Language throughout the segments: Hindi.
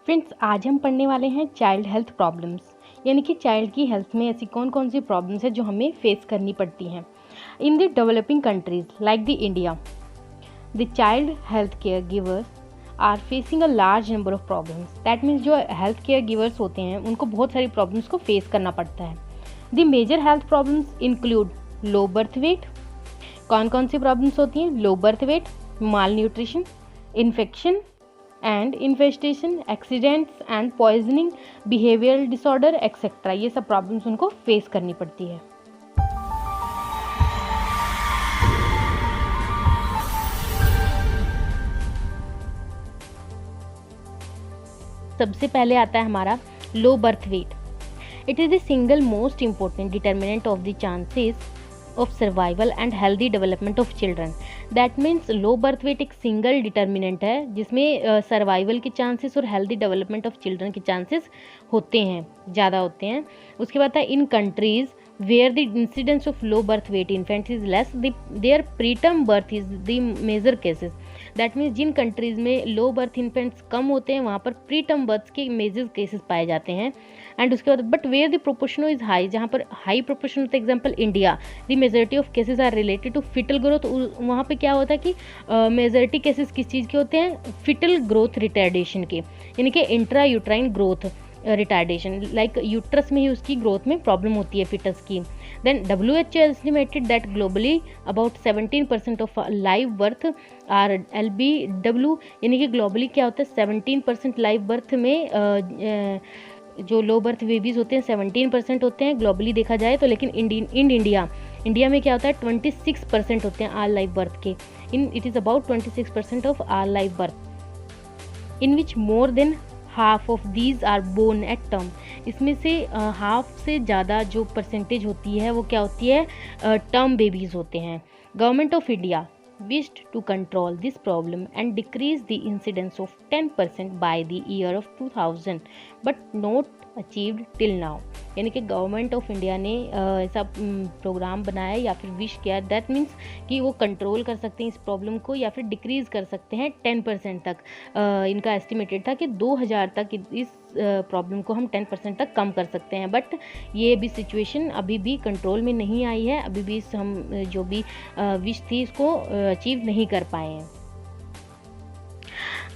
फ्रेंड्स, आज हम पढ़ने वाले हैं चाइल्ड हेल्थ प्रॉब्लम्स, यानी कि चाइल्ड की हेल्थ में ऐसी कौन कौन सी प्रॉब्लम्स है जो हमें फेस करनी पड़ती हैं। In the developing countries like the India, the child health care givers are facing a large number of problems. That means जो हेल्थ केयर गिवर्स होते हैं उनको बहुत सारी प्रॉब्लम्स को फेस करना पड़ता है। The major health problems include low birth weight. कौन कौन सी प्रॉब्लम्स होती हैं? Low birth weight, malnutrition, infection and infestation, accidents and poisoning, behavioural disorder etcetera. ये सब प्रॉब्लम्स उनको फेस करनी पड़ती है। सबसे पहले आता है हमारा लो birth wait. It is the single most important determinant of the chances of survival and healthy development of children. That means low birth wait एक सिंगल डिटर्मिनेंट है जिसमें सर्वाइवल के चांसेस और हेल्दी डेवलपमेंट ऑफ चिल्ड्रन के चांसेस होते हैं, ज़्यादा होते हैं। उसके बाद है इन countries where the incidence of low birth weight infants is less, their preterm birth is the major cases. That means जिन कंट्रीज़ में लो बर्थ इन्फेंट्स कम होते हैं वहाँ पर प्री टर्म बर्थ के मेजर केसेस पाए जाते हैं। एंड उसके बाद but where the proportion is high, जहाँ पर हाई प्रोपोर्शन होता है, example India, the majority of cases are related to fetal growth. वहाँ पे क्या होता है कि मेजॉरिटी केसेस किस चीज़ के होते हैं? फिटल ग्रोथ रिटार्डेशन के, यानी कि intra uterine growth retardation, like uterus में ही उसकी ग्रोथ में प्रॉब्लम होती है फिटस की। Then WHO estimated that globally about 17% of live birth are LBW, यानी कि ग्लोबली क्या होता है 17% लाइव बर्थ में जो लो बर्थ बेबीज़ होते हैं 17% होते हैं ग्लोबली देखा जाए तो। लेकिन इंडिया में क्या होता है 26% होते हैं आल लाइव बर्थ के। It is about 26% of all live birth, in which more than half of these are born at term. इसमें से हाफ से ज़्यादा जो परसेंटेज होती है वो क्या होती है? टर्म बेबीज़ होते हैं। Government of India wished to control this problem and decrease the incidence of 10% by the year of 2000 but not achieved till now। यानी कि गवर्नमेंट ऑफ इंडिया ने ऐसा प्रोग्राम बनाया या फिर विश किया, दैट मीन्स कि वो कंट्रोल कर सकते हैं इस प्रॉब्लम को या फिर डिक्रीज़ कर सकते हैं 10% तक। इनका एस्टिमेटेड था कि 2000 तक इस प्रॉब्लम को हम 10% तक कम कर सकते हैं, बट ये भी सिचुएशन अभी भी कंट्रोल में नहीं आई है। अभी भी हम जो भी विश थी इसको अचीव नहीं कर पाए हैं।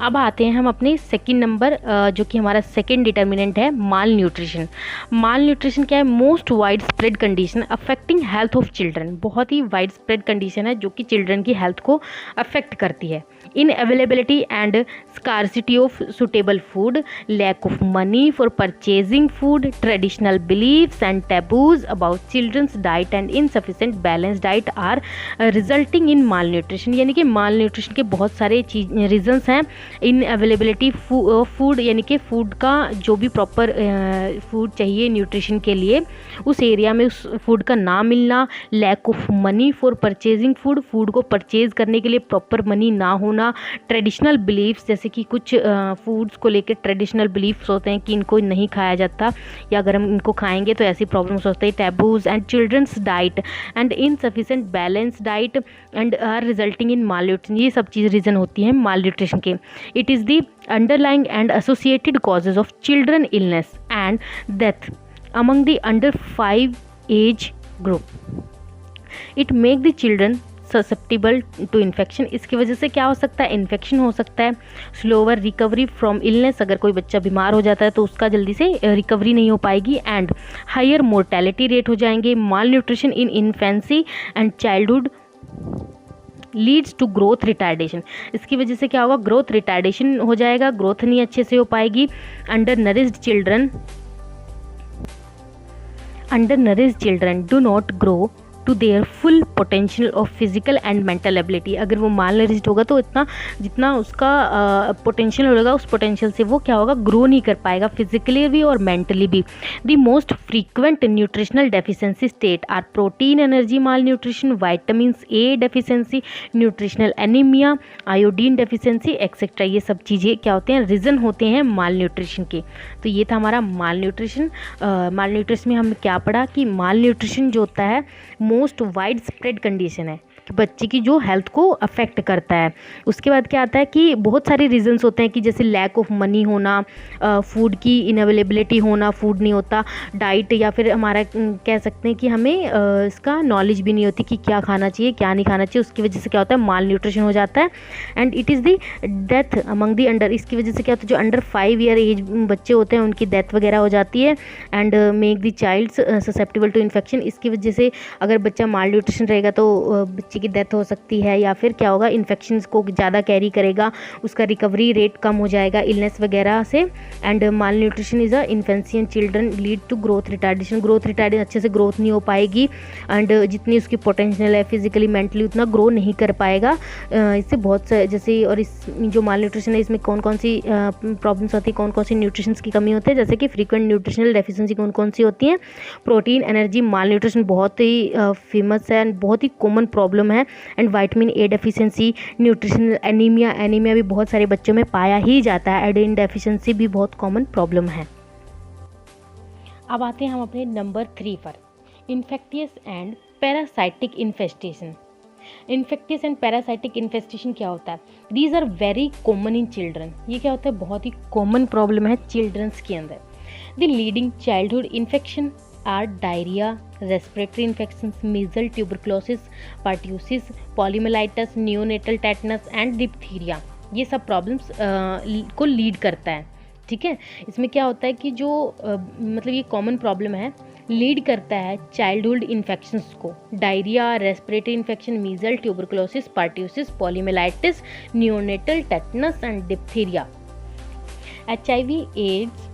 अब आते हैं हम अपने सेकंड नंबर, जो कि हमारा सेकंड डिटर्मिनेंट है माल न्यूट्रिशन। माल न्यूट्रिशन क्या है? Most wide spread condition affecting health of children. बहुत ही वाइड स्प्रेड कंडीशन है जो कि चिल्ड्रन की हेल्थ को अफेक्ट करती है। In availability and scarcity of suitable food, lack of money for purchasing food, traditional beliefs and taboos about children's diet and insufficient balance diet are resulting in malnutrition. यानी कि माल न्यूट्रिशन के बहुत सारे रीजंस हैं। इन अवेलेबिलिटी फूड, यानी कि फूड का जो भी प्रॉपर फूड चाहिए न्यूट्रिशन के लिए उस एरिया में उस फूड का ना मिलना, lack of money for purchasing food, food को परचेज करने के लिए प्रॉपर मनी ना होना, ट्रेडिशनल बिलीफ्स, जैसे कि कुछ फूड्स को लेकर ट्रेडिशनल बिलीफ्स होते हैं कि इनको नहीं खाया जाता या अगर हम इनको खाएंगे तो ऐसी प्रॉब्लम्स होती है, taboos and childrens diet and insufficient balance diet and are resulting in malnutrition. ये सब चीज़ रीज़न होती हैं माल न्यूट्रिशन के। It is the underlying and associated causes of children illness and death among the under 5 age group. It make the children susceptible to infection। इसकी वजह से क्या हो सकता है? इन्फेक्शन हो सकता है। स्लोअर रिकवरी फ्रॉम इलनेस, अगर कोई बच्चा बीमार हो जाता है तो उसका जल्दी से रिकवरी नहीं हो पाएगी। एंड हायर मोर्टेलिटी रेट हो जाएंगे। Malnutrition in infancy and childhood leads to growth retardation. इसकी वजह से क्या होगा? ग्रोथ रिटार्डेशन हो जाएगा, ग्रोथ नहीं अच्छे से हो पाएगी। Undernourished children do not grow to their full potential of physical and mental ability. अगर वो माल नरिश्ड होगा तो इतना जितना उसका पोटेंशियल होगा उस पोटेंशियल से वो क्या होगा? ग्रो नहीं कर पाएगा, फिजिकली भी और मेंटली भी। The most frequent nutritional deficiency state are protein energy malnutrition, vitamins A deficiency, nutritional anaemia, iodine deficiency etcetera. ये सब चीज़ें क्या होते हैं? रीज़न होते हैं माल न्यूट्रिशन के। तो ये था हमारा माल न्यूट्रिशन। माल न्यूट्रिशन में हमने क्या पढ़ा कि माल न्यूट्रिशन जो होता है मोस्ट वाइड स्प्रेड कंडीशन है। बच्चे की जो हेल्थ को अफेक्ट करता है। उसके बाद क्या आता है कि बहुत सारे रीजंस होते हैं कि जैसे लैक ऑफ मनी होना, फूड की इनअवेलेबिलिटी होना, फूड नहीं होता, डाइट, या फिर हमारा कह सकते हैं कि हमें इसका नॉलेज भी नहीं होती कि क्या खाना चाहिए क्या नहीं खाना चाहिए। उसकी वजह से क्या होता है, माल न्यूट्रिशन हो जाता है and it is the death among the under. इसकी वजह से क्या होता है, जो अंडर 5 ईयर एज बच्चे होते हैं उनकी डेथ वगैरह हो जाती है and make the child susceptible to infection. इसकी वजह से अगर बच्चा माल न्यूट्रिशन रहेगा तो बच्चे की डेथ हो सकती है, या फिर क्या होगा, इन्फेक्शन को ज़्यादा कैरी करेगा, उसका रिकवरी रेट कम हो जाएगा इलनेस वगैरह से। And malnutrition is a infancy and children lead to growth retardation. Growth retardation अच्छे से ग्रोथ नहीं हो पाएगी एंड जितनी उसकी पोटेंशियल है फिजिकली मेंटली उतना ग्रो नहीं कर पाएगा। इससे बहुत से जैसे, और इस जो माल न्यूट्रिशन है इसमें कौन कौन सी प्रॉब्लम्स होती है, कौन कौन सी न्यूट्रिशन की कमी होती है, जैसे कि फ्रीक्वेंट न्यूट्रिशनल डेफिशिएंसी कौन कौन सी होती हैं, प्रोटीन एनर्जी माल न्यूट्रिशन बहुत ही फेमस है एंड बहुत ही कॉमन प्रॉब्लम है। And vitamin A deficiency, nutritional anaemia, anaemia भी बहुत सारे बच्चों में पाया ही जाता है। आयोडीन डेफिशिएंसी भी बहुत कॉमन प्रॉब्लम है। अब आते हैं हम अपने नंबर 3 पर, infectious and parasitic infestation. Infectious and parasitic infestation क्या होता है, these are very common in children. ये क्या होता है, बहुत ही कॉमन प्रॉब्लम है चिल्ड्रंस के अंदर। The leading childhood infection are diarrhoea, respiratory infections, measles, tuberculosis, pertussis, poliomyelitis, neonatal tetanus and diphtheria. ये सब प्रॉब्लम्स को लीड करता है। ठीक है, इसमें क्या होता है कि जो मतलब ये कॉमन प्रॉब्लम है, लीड करता है चाइल्डहुड इन्फेक्शंस को, diarrhoea, respiratory infection, measles, tuberculosis, pertussis, poliomyelitis, neonatal tetanus and diphtheria. HIV AIDS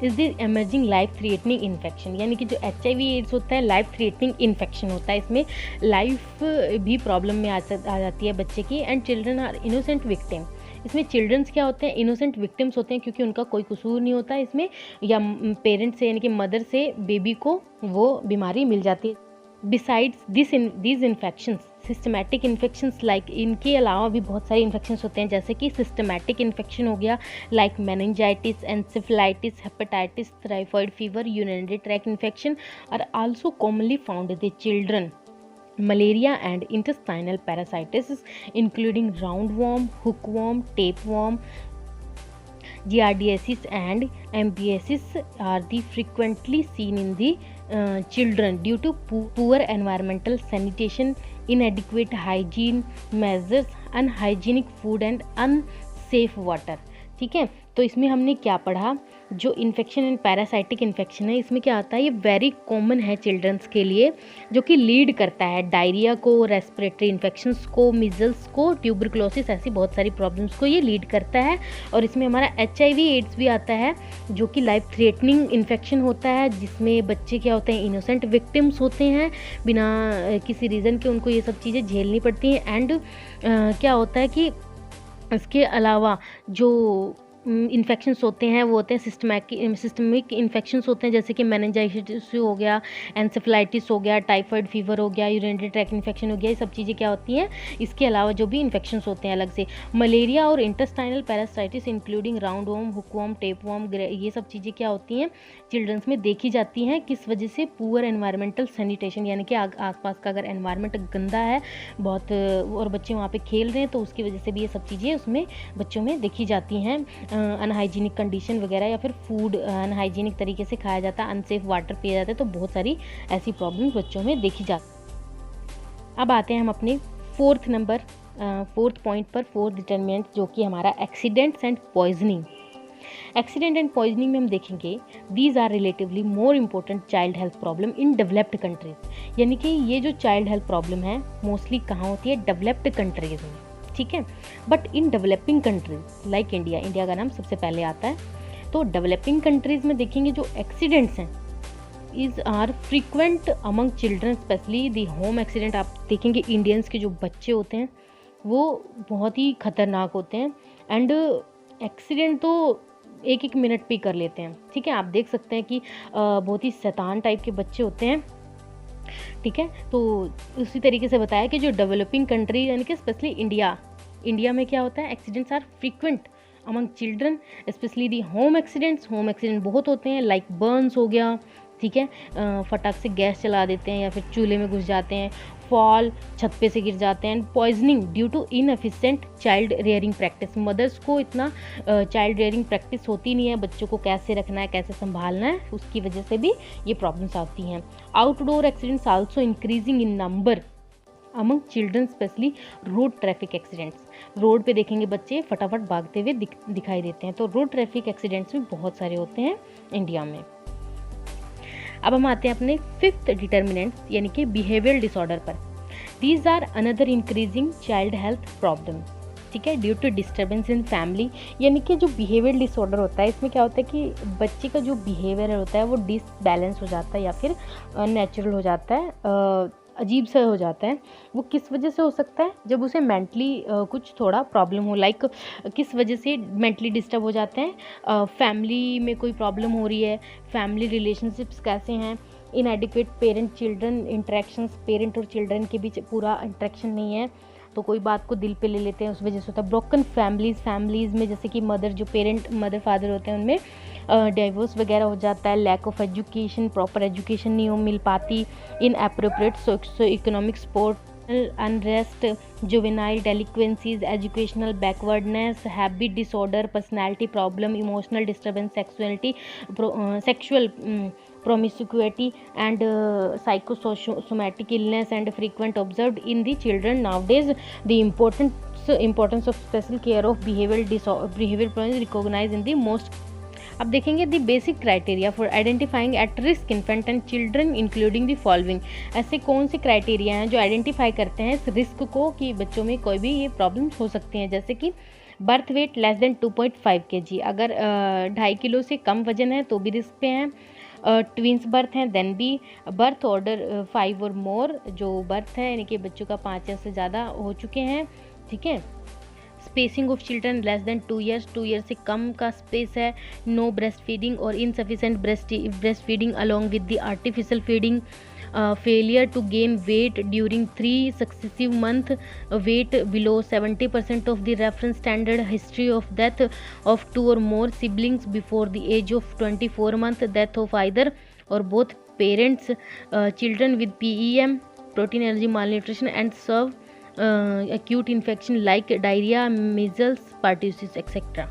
is the emerging life threatening infection, यानी कि जो HIV एड्स होता है लाइफ थ्रेटनिंग इन्फेक्शन होता है। इसमें लाइफ भी प्रॉब्लम में आ जाती है बच्चे की। And children are innocent victim. इसमें चिल्ड्रंस क्या होते हैं, इनोसेंट विक्टिम्स होते हैं, क्योंकि उनका कोई कसूर नहीं होता इसमें, या पेरेंट्स से यानी कि मदर से बेबी को वो बीमारी मिल जाती है। Besides this infections, systematic infections like, इनके अलावा भी बहुत सारे इन्फेक्शंस होते हैं, जैसे कि सिस्टमैटिक इन्फेक्शन हो गया like meningitis, encephalitis, hepatitis, typhoid fever, urinary tract infection are also commonly found in the children. Malaria and intestinal parasites including roundworm, hookworm, tapeworm, giardiasis and ambiasis are the frequently seen in the children due to poor environmental sanitation, inadequate hygiene measures, unhygienic food and unsafe water। ठीक है, तो इसमें हमने क्या पढ़ा, जो इन्फेक्शन एंड पैरासाइटिक इन्फेक्शन है इसमें क्या आता है, ये वेरी कॉमन है चिल्ड्रंस के लिए, जो कि लीड करता है डायरिया को, रेस्पिरेटरी इन्फेक्शंस को, मिजल्स को, ट्यूबरक्लोसिस, ऐसी बहुत सारी प्रॉब्लम्स को ये लीड करता है। और इसमें हमारा HIV एड्स भी आता है, जो कि लाइफ थ्रेटनिंग इन्फेक्शन होता है, जिसमें बच्चे क्या होते हैं, इनोसेंट विक्टिम्स होते हैं, बिना किसी रीज़न के उनको ये सब चीज़ें झेलनी पड़ती हैं। एंड क्या होता है कि इसके अलावा जो इन्फेक्शंस होते हैं वो होते हैं सिस्टमिक इन्फेक्शंस होते हैं, जैसे कि मेनिंजाइटिस हो गया, एंसेफेलाइटिस हो गया, टाइफाइड फीवर हो गया, यूरिनरी ट्रैक्ट इन्फेक्शन हो गया, ये सब चीज़ें क्या होती हैं। इसके अलावा जो भी इन्फेक्शंस होते हैं अलग से, मलेरिया और इंटेस्टाइनल पैरासाइटिस इंक्लूडिंग राउंडवॉर्म, हुकवॉर्म, टेपवॉर्म, ये सब चीज़ें क्या होती हैं, चिल्ड्रंस में देखी जाती हैं। किस वजह से, पुअर एनवायरमेंटल सैनिटेशन, यानी कि आसपास का अगर एनवायरनमेंट गंदा है बहुत और बच्चे वहाँ पे खेल रहे हैं तो उसकी वजह से भी ये सब चीज़ें उसमें बच्चों में देखी जाती हैं। अनहाइजीनिक कंडीशन वगैरह, या फिर फूड अनहाइजीनिक तरीके से खाया जाता है, अनसेफ वाटर पिया जाता है, तो बहुत सारी ऐसी प्रॉब्लम्स बच्चों में देखी जाती। अब आते हैं हम अपने फोर्थ पॉइंट पर, फोर्थ डिटरमिनेंट, जो कि हमारा accidents and poisoning. Accident and poisoning में हम देखेंगे these are relatively more important child health problem in developed countries, यानी कि ये जो चाइल्ड हेल्थ प्रॉब्लम है मोस्टली कहाँ होती है, डेवलप्ड कंट्रीज में। ठीक है, but in developing countries like India, India का नाम सबसे पहले आता है, तो डेवलपिंग कंट्रीज में देखेंगे जो एक्सीडेंट्स हैं is are frequent among children, specially the home accident. आप देखेंगे इंडियंस के जो बच्चे होते हैं वो बहुत ही खतरनाक होते हैं एंड एक्सीडेंट तो एक एक मिनट पे कर लेते हैं। ठीक है, आप देख सकते हैं कि बहुत ही शैतान टाइप के बच्चे होते हैं। ठीक है, तो उसी तरीके से बताया कि जो डेवलपिंग कंट्री यानी कि स्पेशली इंडिया में क्या होता है, accidents are frequent among children, specially the home accidents बहुत होते हैं, लाइक बर्न्स हो गया, ठीक है, फटाक से गैस चला देते हैं या फिर चूल्हे में घुस जाते हैं, फॉल, छत पे से गिर जाते हैं, poisoning due to inefficient child rearing practice. Mothers को इतना चाइल्ड रेयरिंग प्रैक्टिस होती नहीं है, बच्चों को कैसे रखना है, कैसे संभालना है, उसकी वजह से भी ये प्रॉब्लम्स आती हैं। Outdoor accidents also increasing in number among children, specially road traffic accidents. Road पे देखेंगे बच्चे फटाफट भागते हुए दिखाई देते हैं, तो रोड ट्रैफिक एक्सीडेंट्स भी बहुत सारे होते हैं इंडिया में। अब हम आते हैं अपने फिफ्थ डिटर्मिनेंट्स यानी कि बिहेवियरल डिसऑर्डर पर। These are another increasing child health problem, ठीक है, due to disturbance in family. यानी कि जो बिहेवियरल डिसऑर्डर होता है, इसमें क्या होता है कि बच्चे का जो बिहेवियर होता है वो डिसबैलेंस हो जाता है या फिर नेचुरल हो जाता है, अजीब सा हो जाता है। वो किस वजह से हो सकता है, जब उसे मेंटली कुछ थोड़ा प्रॉब्लम हो, लाइक किस वजह से मेंटली डिस्टर्ब हो जाते हैं, फैमिली में कोई प्रॉब्लम हो रही है, फैमिली रिलेशनशिप्स कैसे हैं, इनएडिक्वेट पेरेंट चिल्ड्रन इंटरेक्शंस, पेरेंट और चिल्ड्रन के बीच पूरा इंटरेक्शन नहीं है, तो कोई बात को दिल पे ले लेते हैं, उस वजह से होता है। ब्रोकन फैमिलीज़ में जैसे कि मदर फादर होते हैं उनमें डाइवोर्स वगैरह हो जाता है, lack of education, proper education नहीं हो मिल पाती, inappropriate socio economic support, unrest, juvenile delinquencies, educational backwardness, habit disorder, personality problem, emotional disturbance, sexual promiscuity and psychosomatic illness and frequent observed in the children nowadays. The importance of special care of behavioral problems recognized in the most. अब देखेंगे the basic criteria for identifying at risk infant and children including the following. ऐसे कौन से क्राइटेरिया हैं जो आइडेंटिफाई करते हैं इस रिस्क को कि बच्चों में कोई भी ये प्रॉब्लम्स हो सकती हैं, जैसे कि birth weight less than 2.5 kg, अगर 2.5 किलो से कम वजन है तो भी रिस्क पे हैं। ट्विंस बर्थ हैं देन भी, बर्थ ऑर्डर 5 और मोर, जो बर्थ है यानी कि बच्चों का 5 या से ज़्यादा हो चुके हैं, ठीक है। Spacing of children less than 2 years, 2 years से कम का स्पेस है। नो ब्रेस्ट फीडिंग और insufficient breast feeding along with the artificial feeding, failure to gain weight during 3 successive months, weight below 70% of the reference standard, history of death of 2 or more siblings before the age of 24 months, death of either or both parents, children with PEM, protein allergy, malnutrition and serve acute infection like diarrhea, measles, pertussis, etc.